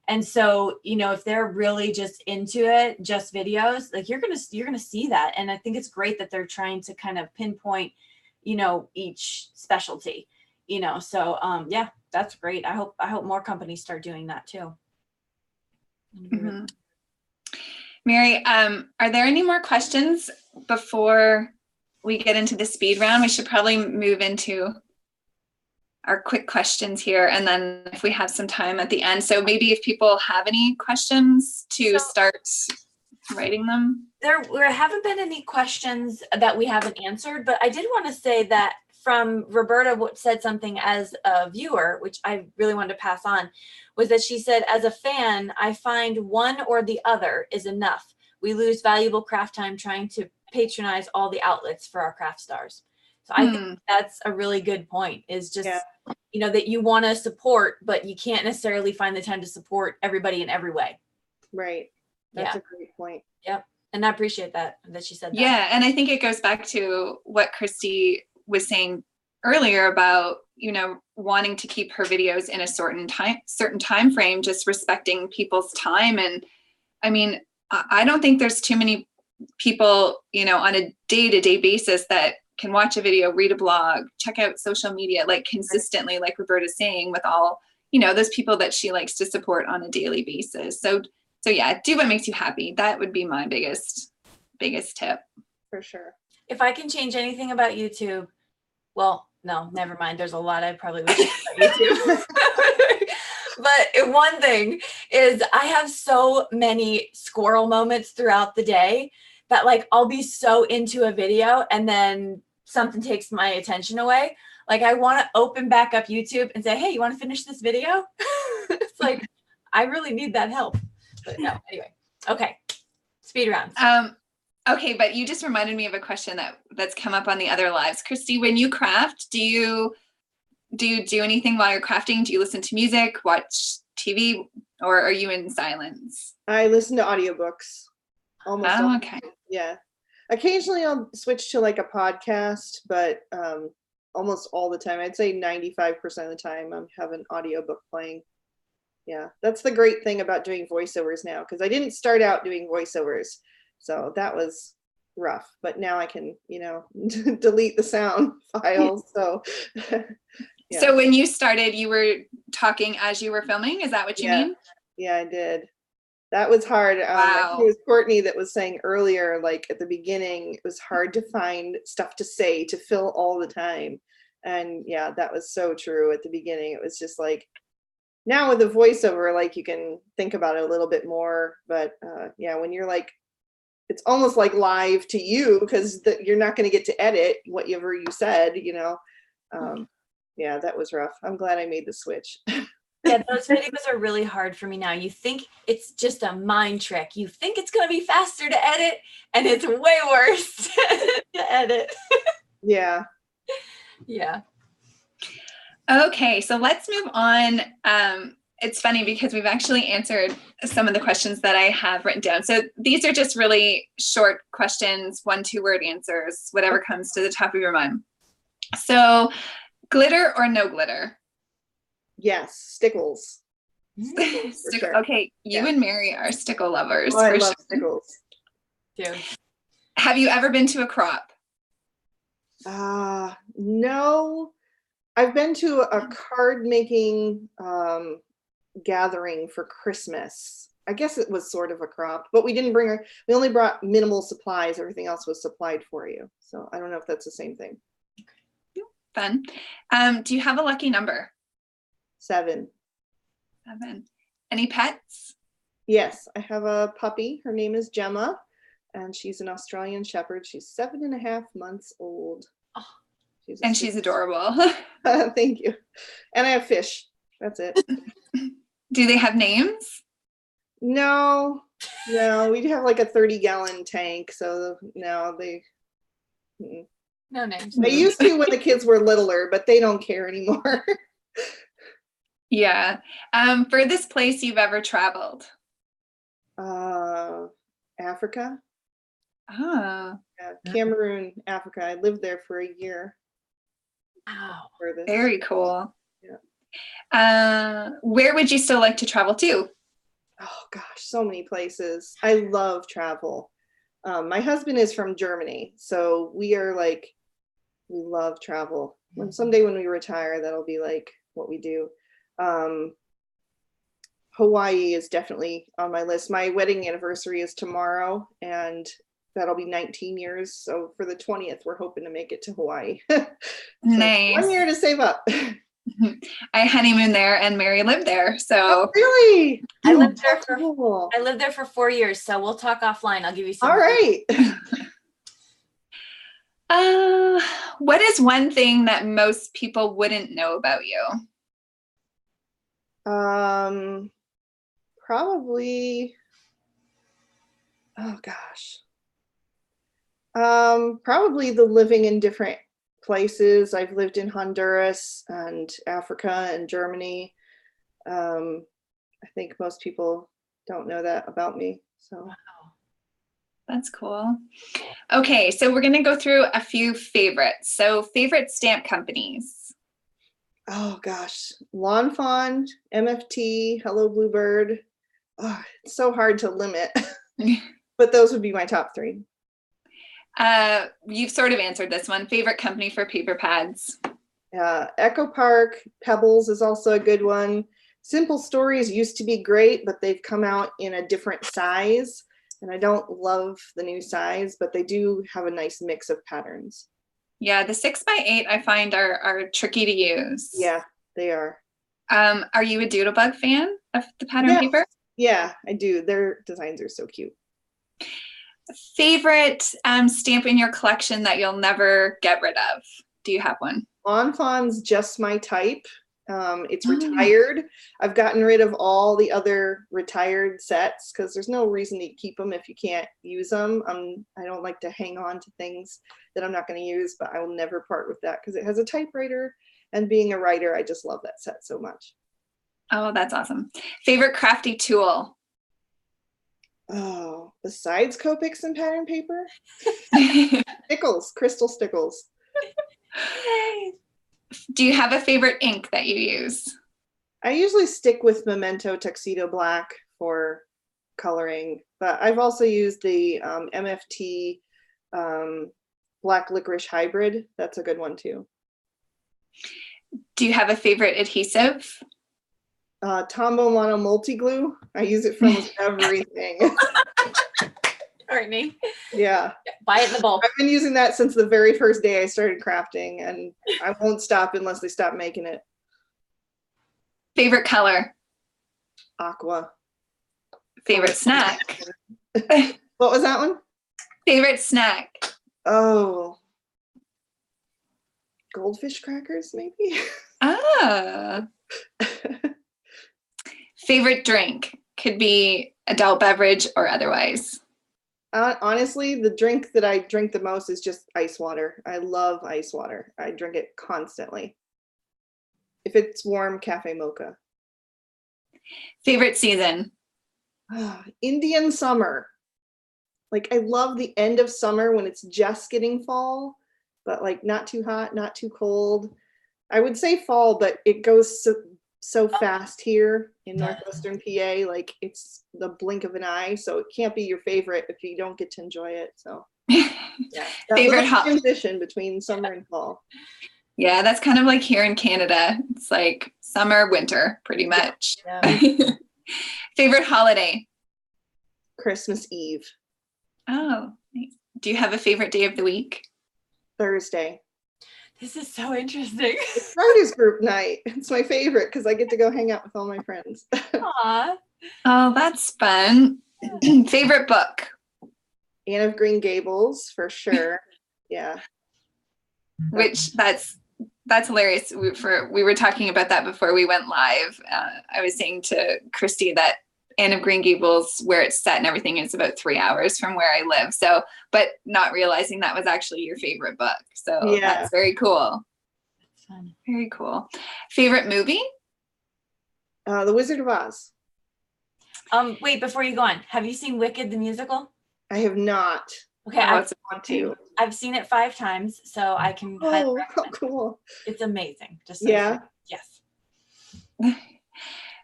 And so, if they're really just into it, just videos, like you're going to see that. And I think it's great that they're trying to kind of pinpoint, each specialty, so that's great. I hope more companies start doing that too. Mm-hmm. Mary, are there any more questions before we get into the speed round? We should probably move into our quick questions here, and then if we have some time at the end. So maybe if people have any questions to start writing them. There haven't been any questions that we haven't answered, but I did want to say that from Roberta said something as a viewer, which I really wanted to pass on, was that she said, as a fan, I find one or the other is enough. We lose valuable craft time trying to patronize all the outlets for our craft stars. So I think that's a really good point, is just, that you want to support, but you can't necessarily find the time to support everybody in every way. Right. That's a great point. Yep. And I appreciate that she said that. Yeah. And I think it goes back to what Christy was saying earlier about, wanting to keep her videos in a certain time frame, just respecting people's time. And I mean, I don't think there's too many people, on a day-to-day basis that can watch a video, read a blog, check out social media, like consistently, like Roberta's saying, with all, those people that she likes to support on a daily basis. So yeah, do what makes you happy. That would be my biggest tip. For sure. If I can change anything about YouTube, well, no, never mind. There's a lot I probably would change about YouTube. But one thing is, I have so many squirrel moments throughout the day that like I'll be so into a video and then something takes my attention away. Like I want to open back up YouTube and say, hey, you want to finish this video? It's like, I really need that help. But no, anyway. Okay. Speed round. Okay, but you just reminded me of a question that's come up on the other lives. Christy, when you craft, do you do anything while you're crafting? Do you listen to music, watch TV, or are you in silence? I listen to audiobooks almost all the Okay. time. Yeah. Occasionally I'll switch to like a podcast, but almost all the time, I'd say 95% of the time I'm having an audiobook playing. Yeah, that's the great thing about doing voiceovers now, because I didn't start out doing voiceovers. So that was rough, but now I can, delete the sound files. So, yeah. So when you started, you were talking as you were filming? Is that what you mean? Yeah, I did. That was hard. Wow. I think it was Courtney that was saying earlier, like at the beginning, it was hard to find stuff to say, to fill all the time. And yeah, that was so true at the beginning. It was just like, now with the voiceover, like you can think about it a little bit more. But yeah, when you're like, it's almost like live to you, because you're not going to get to edit whatever you said, yeah, that was rough. I'm glad I made the switch. Yeah, those videos are really hard for me now. You think it's just a mind trick. You think it's going to be faster to edit, and it's way worse to edit. Yeah. Yeah. Okay, so let's move on. It's funny because we've actually answered some of the questions that I have written down. So these are just really short questions, 1-2 word answers, whatever comes to the top of your mind. So glitter or no glitter? Yes, stickles. Sure. Okay, you and Mary are stickle lovers. Oh, I love stickles. Dude. Have you ever been to a crop? No. I've been to a card making gathering for Christmas. I guess it was sort of a crop, but we only brought minimal supplies. Everything else was supplied for you. So I don't know if that's the same thing. Fun. Do you have a lucky number? 7. 7. Any pets? Yes, I have a puppy. Her name is Gemma, and she's an Australian Shepherd. She's 7.5 months old. Oh, she's adorable. Thank you. And I have fish. That's it. Do they have names? No, we have like a 30-gallon tank, so no, no names. They used to when the kids were littler, but they don't care anymore. Yeah. Furthest place you've ever traveled? Africa. Oh. Yeah, Cameroon, Africa. I lived there for a year. Wow. Furthest. Very cool. Yeah. Where would you still like to travel to? Oh gosh, so many places. I love travel. My husband is from Germany, so we love travel. Someday when we retire, that'll be like what we do. Hawaii is definitely on my list. My wedding anniversary is tomorrow, and that'll be 19 years. So for the 20th, we're hoping to make it to Hawaii. Nice. 1 year to save up. I honeymooned there, and Mary lived there. So oh, really? I lived there for 4 years. So we'll talk offline. I'll give you some. All right. What is one thing that most people wouldn't know about you? Probably, oh gosh. Probably the living in different places. I've lived in Honduras and Africa and Germany. I think most people don't know that about me. So. Wow. That's cool. Okay, so we're gonna go through a few favorites. So favorite stamp companies. Oh gosh, Lawn Fawn, MFT, Hello Bluebird. Oh, it's so hard to limit, but those would be my top 3. You've sort of answered this one. Favorite company for paper pads? Echo Park, Pebbles is also a good one. Simple Stories used to be great, but they've come out in a different size, and I don't love the new size, but they do have a nice mix of patterns. Yeah, the 6x8 I find are tricky to use. Yeah, they are. Are you a Doodlebug fan of the pattern paper? Yeah, I do. Their designs are so cute. Favorite stamp in your collection that you'll never get rid of? Do you have one? Lawn Fawn's Just My Type. It's retired. I've gotten rid of all the other retired sets because there's no reason to keep them if you can't use them. I don't like to hang on to things that I'm not going to use, but I will never part with that because it has a typewriter. And being a writer, I just love that set so much. Oh, that's awesome. Favorite crafty tool? Oh, besides Copics and pattern paper? Stickles, crystal stickles. Do you have a favorite ink that you use? I usually stick with Memento Tuxedo Black for coloring, but I've also used the MFT Black Licorice Hybrid. That's a good one too. Do you have a favorite adhesive? Tombow Mono Multi Glue. I use it for almost everything. Courtney. Yeah. Buy it in the bulk. I've been using that since the very first day I started crafting, and I won't stop unless they stop making it. Favorite color? Aqua. Favorite snack? What was that one? Favorite snack? Oh. Goldfish crackers, maybe? Ah. Favorite drink? Could be adult beverage or otherwise. Honestly, the drink that I drink the most is just ice water. I love ice water. I drink it constantly. If it's warm, cafe mocha. Favorite season? Indian summer. Like, I love the end of summer when it's just getting fall, but like not too hot, not too cold. I would say fall, but it goes so fast here in Northwestern PA. Like, it's the blink of an eye, so it can't be your favorite if you don't get to enjoy it. So yeah, Favorite transition between summer and fall. Yeah, that's kind of like here in Canada. It's like summer, winter, pretty much. Yeah. Favorite holiday? Christmas Eve. Oh, nice. Do you have a favorite day of the week? Thursday. This is so interesting. It's writers group night. It's my favorite because I get to go hang out with all my friends. Aw. Oh, that's fun. Favorite book? Anne of Green Gables, for sure. Yeah. Which that's hilarious. We were talking about that before we went live. I was saying to Christy that Anne of Green Gables, where it's set and everything, is about 3 hours from where I live. So, but not realizing that was actually your favorite book. So Yeah. That's very cool. That's fun. Very cool. Favorite movie? The Wizard of Oz. Wait, before you go on, have you seen Wicked the musical? I have not. Okay, Oh, I've, Want to. I've seen it 5 times, so I can. Oh, how cool. It's amazing. Just so Yeah. you know. Yes.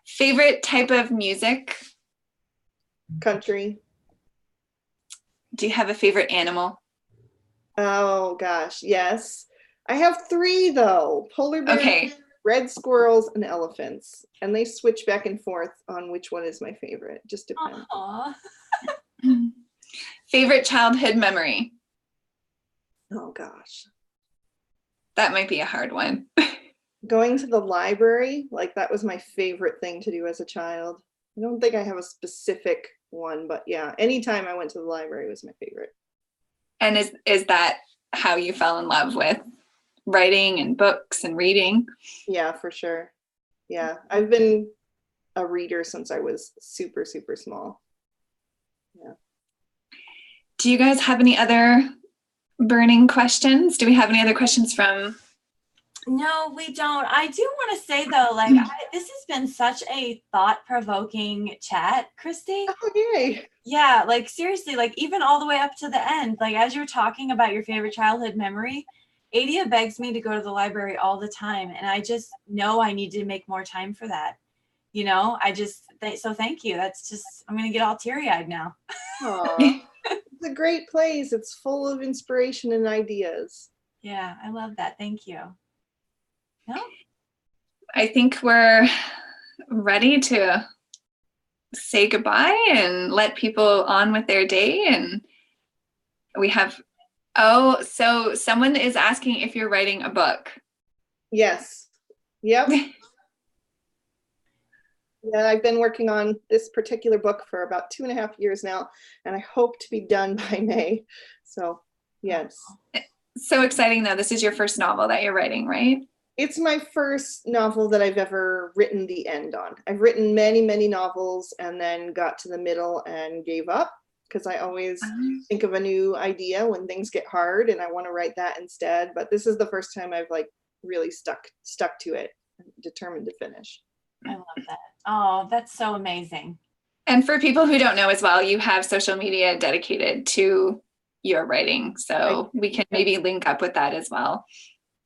Favorite type of music? Country. Do you have a favorite animal? Oh gosh, yes. I have 3 though. Polar bears, Okay. red squirrels, and elephants. And they switch back and forth on which one is my favorite. Just depends. Aw. Favorite childhood memory? Oh gosh. That might be a hard one. Going to the library, like that was my favorite thing to do as a child. I don't think I have a specific one, but yeah, anytime I went to the library was my favorite. And is that how you fell in love with writing and books and reading? Yeah, for sure. Yeah, I've been a reader since I was super, super small. Yeah. Do you guys have any other burning questions? Do we have any other questions from? No, we don't. I do want to say though, like this has been such a thought-provoking chat, Christy. Oh, yay. Yeah, like seriously, like even all the way up to the end, like as you're talking about your favorite childhood memory, Adia begs me to go to the library all the time, and I just know I need to make more time for that. You know, I just so thank you. That's just I'm gonna get all teary-eyed now. Aw. It's a great place. It's full of inspiration and ideas. Yeah, I love that. Thank you. No? I think we're ready to say goodbye and let people on with their day. And we have, so someone is asking if you're writing a book. Yes. Yep. Yeah, I've been working on this particular book for about 2.5 years now, and I hope to be done by May. So, yes. So exciting though. This is your first novel that you're writing, right? It's my first novel that I've ever written the end on. I've written many, many novels and then got to the middle and gave up because I always think of a new idea when things get hard and I want to write that instead. But this is the first time I've like really stuck to it, determined to finish. I love that. Oh, that's so amazing. And for people who don't know as well, you have social media dedicated to your writing. So we can maybe link up with that as well.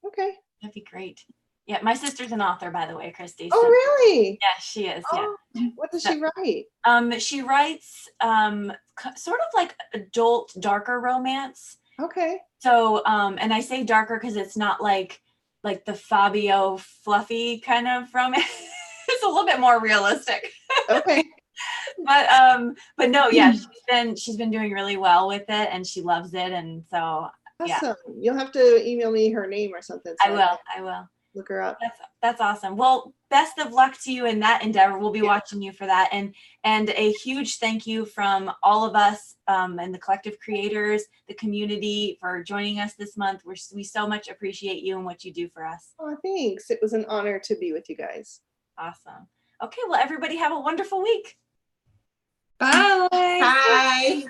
Okay. That'd be great. Yeah, my sister's an author, by the way, Christy. Oh, really? Yeah, she is. Oh, Yeah. what does she write? She writes sort of like adult, darker romance. Okay. So, and I say darker because it's not like the Fabio fluffy kind of romance. It's a little bit more realistic. Okay. But no, yeah, she's been doing really well with it and she loves it. And so yeah. Awesome. You'll have to email me her name or something. So I will. Look her up. That's awesome. Well, best of luck to you in that endeavor. We'll be watching you for that. And a huge thank you from all of us and the collective creators, the community for joining us this month. We so much appreciate you and what you do for us. Oh, thanks. It was an honor to be with you guys. Awesome. Okay, well, everybody have a wonderful week. Bye. Bye.